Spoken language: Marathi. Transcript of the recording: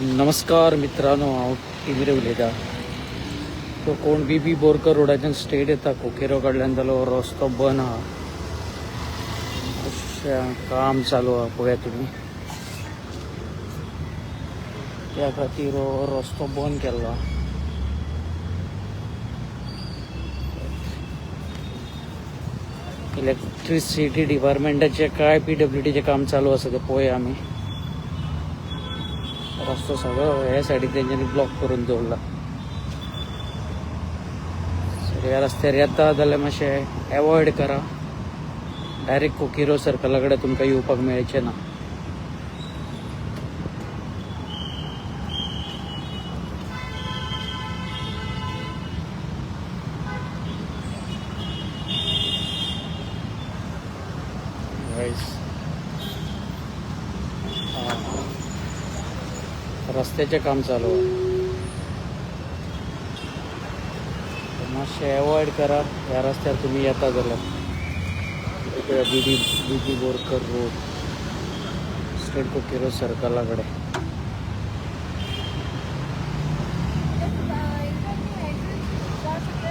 नमस्कार मित्रांनो, हांव टिमीर उलयतां. तो कोण बी बोरकर रोडाच्यान स्ट्रेट येता कोकेरो कडल्यान जालो रस्तो बंद आहा. अशें काम चालू आहा, पळया तुमी. त्या खातीर हो रस्तो बंद केल्लो. इलेक्ट्रिसिटी डिपार्टमेंटाचे काय PWDचे काम चालू आसा ते पळोवया आमी. रस्तो सगळो हे सायडीक तेंच्यांनी ब्लॉक करून दवरला. ह्या रस्त्यार येता जाल्यार मातशें एवॉयड करा. डायरेक्ट कोकिरो सर्कला कडेन तुमकां येवपाक मेळचें ना. रस्त्याचें काम चालू आहे. मातशें एवॉयड करा ह्या रस्त्यार तुमी येता जाल्यार. बी बोरकर रोड स्ट्रेट कोकिरो सर्कला कडेन.